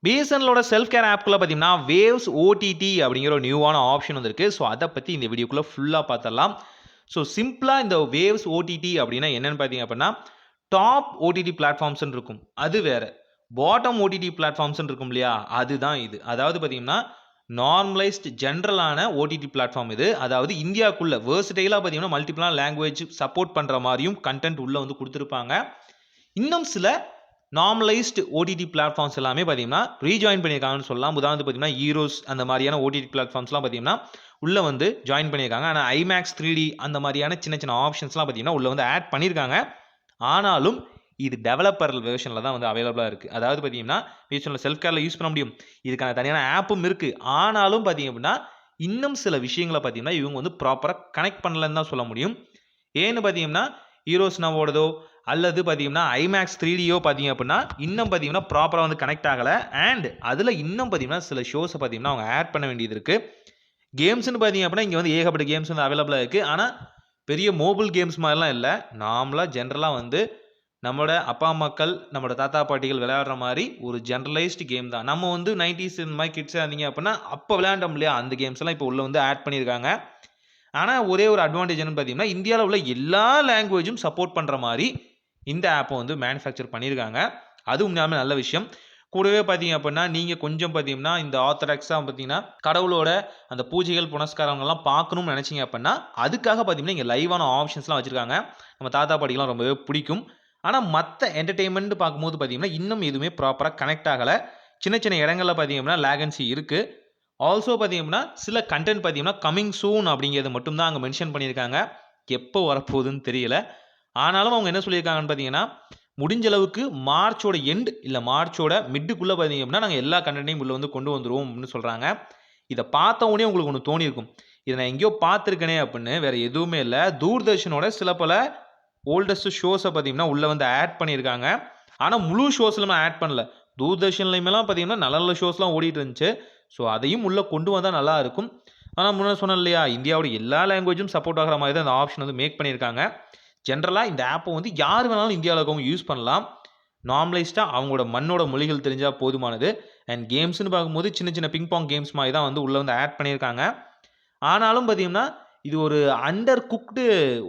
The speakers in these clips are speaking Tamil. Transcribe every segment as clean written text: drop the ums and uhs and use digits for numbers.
பிஎஸ்என்எலோட செல்ஃப் கேர் ஆப்குள்ள பார்த்தீங்கன்னா வேவ்ஸ் ஓடிடி அப்படிங்கிற ஒரு நியூவான ஆப்ஷன் வந்திருக்கு. ஸோ அதை பற்றி இந்த வீடியோக்குள்ளே ஃபுல்லாக பார்த்துடலாம். ஸோ சிம்பிளாக இந்த வேவ்ஸ் ஓடிடி அப்படின்னா என்னன்னு பார்த்தீங்க அப்படின்னா டாப் ஓடிடி பிளாட்ஃபார்ம்ஸ்ன்னு இருக்கும், அது வேற. பாட்டம் ஓடிடி பிளாட்ஃபார்ம்ஸ்ன்னு இருக்கும் இல்லையா, அதுதான் இது. அதாவது பார்த்தீங்கன்னா நார்மலைஸ்ட் ஜென்ரலான ஓடிடி பிளாட்ஃபார்ம் இது. அதாவது இந்தியாவுக்குள்ள வேர்சடைலாக பார்த்தீங்கன்னா மல்டிபிளான லாங்குவேஜ் சப்போர்ட் பண்ணுற மாதிரியும் கண்டென்ட் உள்ளே வந்து கொடுத்துருப்பாங்க. இன்னும் சில நார்மலைஸ்டு ஓடிடி பிளாட்ஃபார்ம்ஸ் எல்லாமே பார்த்தீங்கன்னா ரீஜாயின் பண்ணியிருக்காங்கன்னு சொல்லலாம். உதாரணத்துக்கு பார்த்தீங்கன்னா ஈரோஸ் அந்த மாதிரியான ஓடிடி பிளாட்ஃபார்ம்ஸ்லாம் பார்த்தீங்கன்னா உள்ளே வந்து ஜாயின் பண்ணியிருக்காங்க. ஆனால் ஐமேக்ஸ் 3D அந்த மாதிரியான சின்ன சின்ன ஆப்ஷன்ஸ்லாம் பார்த்தீங்கன்னா உள்ளே வந்து ஆட் பண்ணியிருக்காங்க. ஆனாலும் இது டெவலப்பர் வெர்ஷனில் தான் வந்து அவைலபிளாக இருக்குது. அதாவது பார்த்தீங்கன்னா பிஎஸ்என்எல் செல்ஃப் கேரில் யூஸ் பண்ண முடியும், இதுக்கான தனியான ஆப்பும் இருக்குது. ஆனாலும் பார்த்தீங்க அப்படின்னா இன்னும் சில விஷயங்களை பார்த்தீங்கன்னா இவங்க வந்து ப்ராப்பராக கனெக்ட் பண்ணலன்னு தான் சொல்ல முடியும். ஏன்னு பார்த்தீங்கன்னா ஹீரோஸ் நவோடதோ அல்லது பார்த்தீங்கன்னா ஐமேக்ஸ் 3Dயோ பார்த்தீங்க அப்படின்னா இன்னும் பார்த்தீங்கன்னா ப்ராப்பராக வந்து கனெக்ட் ஆகலை. அண்ட் அதில் இன்னும் பார்த்தீங்கன்னா சில ஷோஸை பார்த்தீங்கன்னா அவங்க ஆட் பண்ண வேண்டியது இருக்குது. கேம்ஸ்னு பார்த்தீங்க அப்படின்னா இங்கே வந்து ஏகப்பட்ட கேம்ஸ் வந்து அவைலபிளாக இருக்குது. ஆனால் பெரிய மொபைல் கேம்ஸ் மாதிரிலாம் இல்லை, நார்மலாக ஜென்ரலாக வந்து நம்மளோட அப்பா அம்மாக்கள் நம்மளோட தாத்தா பாட்டிகள் விளையாடுற மாதிரி ஒரு ஜென்ரலைஸ்டு கேம் தான். நம்ம வந்து 90s இந்த மாதிரி கிட்ஸாக இருந்தீங்க அப்படின்னா அப்போ விளையாண்டோம் இல்லையா, அந்த கேம்ஸ் எல்லாம் இப்போ உள்ள வந்து ஆட் பண்ணியிருக்காங்க. ஆனால் ஒரே ஒரு அட்வான்டேஜ் என்னன்னு பார்த்தீங்கன்னா இந்தியாவில் உள்ள எல்லா லாங்குவேஜும் சப்போர்ட் பண்ணுற மாதிரி இந்த ஆப்பை வந்து மேனுஃபேக்சர் பண்ணியிருக்காங்க. அது உண்மையாலுமே நல்ல விஷயம். கூடவே பார்த்தீங்க அப்படின்னா நீங்கள் கொஞ்சம் பார்த்தீங்கன்னா இந்த ஆர்த்தடாக்ஸாக பார்த்தீங்கன்னா கடவுளோட அந்த பூஜைகள் புனஸ்காரங்கள்லாம் பார்க்கணும்னு நினச்சிங்க அப்படின்னா அதுக்காக பார்த்தீங்கன்னா இங்கே லைவான ஆப்ஷன்ஸ்லாம் வச்சுருக்காங்க. நம்ம தாத்தா பாட்டிக்கெலாம் ரொம்பவே பிடிக்கும். ஆனால் மற்ற என்டர்டெயின்மெண்ட் பார்க்கும்போது பார்த்தீங்கன்னா இன்னும் எதுவுமே ப்ராப்பராக கனெக்ட் ஆகலை. சின்ன சின்ன இடங்களில் பார்த்தீங்க அப்படின்னா லேகன்சி இருக்குது. ஆல்சோ பார்த்தீங்கன்னா சில கண்டென்ட் பார்த்தீங்கன்னா கமிங் சூன் அப்படிங்கிறது மட்டும்தான் அங்கே மென்ஷன் பண்ணியிருக்காங்க. எப்போ வரப்போகுதுன்னு தெரியல. ஆனாலும் அவங்க என்ன சொல்லியிருக்காங்கன்னு பார்த்தீங்கன்னா முடிஞ்ச அளவுக்கு மார்ச்சோட எண்ட் இல்லை மார்ச்சோட மிட்டுக்குள்ளே பார்த்தீங்க அப்படின்னா நாங்கள் எல்லா கண்டென்ட்டையும் உள்ள வந்து கொண்டு வந்துடுவோம் அப்படின்னு சொல்கிறாங்க. இதை பார்த்த உடனே உங்களுக்கு ஒன்று தோணியிருக்கும், இதை நான் எங்கேயோ பார்த்துருக்கனே அப்படின்னு. வேறு எதுவுமே இல்லை, தூர்தர்ஷனோட சில பல ஓல்டஸ்ட் ஷோஸை பார்த்தீங்கன்னா உள்ளே வந்து ஆட் பண்ணியிருக்காங்க. ஆனால் முழு ஷோஸ்லாம் ஆட் பண்ணல. தூர்தர்ஷன்லையுமேலாம் பார்த்தீங்கன்னா நல்ல நல்ல ஷோஸ்லாம் ஓடிட்டு இருந்துச்சு. ஸோ அதையும் உள்ளே கொண்டு வந்தால் நல்லா இருக்கும். ஆனால் முன்னாடி சொன்னேன் இல்லையா, இந்தியாவோட எல்லா லாங்குவேஜும் சப்போர்ட் ஆகிற மாதிரி தான் இந்த ஆப்ஷன் வந்து மேக் பண்ணியிருக்காங்க. ஜென்ரலாக இந்த ஆப்பை வந்து யார் வேணாலும் இந்தியாவில் இருக்கவங்க யூஸ் பண்ணலாம். நார்மலைஸ்டாக அவங்களோட மண்ணோட மொழிகள் தெரிஞ்சால் போதுமானது. அண்ட் கேம்ஸ்னு பார்க்கும்போது சின்ன சின்ன பிங்பாங் கேம்ஸ் மாதிரி தான் வந்து உள்ளே வந்து ஆட் பண்ணியிருக்காங்க. ஆனாலும் பார்த்தீங்கன்னா இது ஒரு அண்டர் குக்டு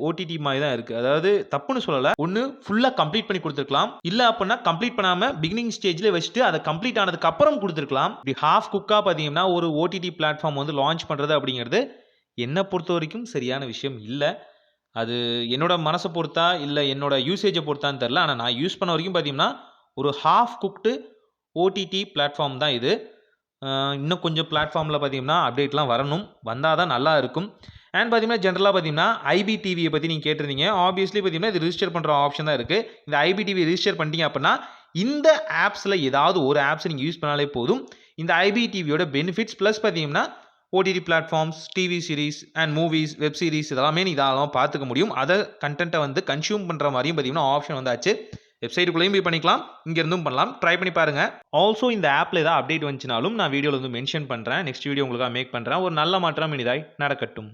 ஓடிடி மாதிரி தான் இருக்குது. அதாவது தப்புன்னு சொல்லலை, ஒன்று ஃபுல்லாக கம்ப்ளீட் பண்ணி கொடுத்துருக்கலாம், இல்லை அப்படின்னா கம்ப்ளீட் பண்ணாமல் பிகினிங் ஸ்டேஜில் வச்சுட்டு அதை கம்ப்ளீட் ஆனதுக்கு அப்புறம் கொடுத்துருக்கலாம். இப்படி ஹாஃப் குக்காக பார்த்தீங்கன்னா ஒரு ஓடிடி பிளாட்ஃபார்ம் வந்து லான்ச் பண்ணுறது அப்படிங்கிறது என்னை பொறுத்த வரைக்கும் சரியான விஷயம் இல்லை. அது என்னோட மனசை பொறுத்தா இல்லை என்னோட யூசேஜை பொறுத்தான்னு தெரில. ஆனால் நான் யூஸ் பண்ண வரைக்கும் பார்த்தீங்கன்னா ஒரு ஹாஃப் குக்டு ஓடிடி பிளாட்ஃபார்ம் தான் இது. இன்னும் கொஞ்சம் பிளாட்ஃபார்மில் பார்த்தீங்கன்னா அப்டேட்லாம் வரணும், வந்தால் தான் நல்லா இருக்கும். அண்ட் பார்த்தீங்கன்னா ஜென்ரலாக பார்த்தீங்கன்னா ஐபிடிவியை பற்றி நீங்கள் கேட்டிருந்தீங்க. ஆப்வியஸ்லி பார்த்தீங்கன்னா இது ரிஜிஸ்டர் பண்ணுற ஆப்ஷன் தான் இருக்குது. இந்த ஐபிடிவி ரிஜிஸ்டர் பண்ணிட்டீங்க அப்படின்னா இந்த ஆப்ஸில் ஏதாவது ஒரு ஆப்ஸை நீங்கள் யூஸ் பண்ணாலே போதும். இந்த ஐபிடிவியோட பெனிஃபிட்ஸ் ப்ளஸ் பார்த்தீங்கன்னா OTT platforms, TV series and movies, web series இதெல்லாமே இதெல்லாம் பார்த்துக்க முடியும். அதை கண்டென்ட்டை வந்து கன்சியூம் பண்ணுற மாதிரியும் பார்த்தீங்கன்னா ஆப்ஷன் வந்தாச்சு. வெப்சைட்டுக்குள்ளேயும் போய் பண்ணிக்கலாம், இங்கேருந்தும் பண்ணலாம். ட்ரை பண்ணி பாருங்கள். ஆல்சோ இந்த ஆப்பில் ஏதாவது அப்டேட் வந்துச்சுனாலும் நான் வீடியோவில் வந்து மென்ஷன் பண்ணுறேன். நெக்ஸ்ட் வீடியோ உங்களுக்காக மேக் பண்ணுறேன். ஒரு நல்ல மாற்றம் இனிதாய் நடக்கட்டும்.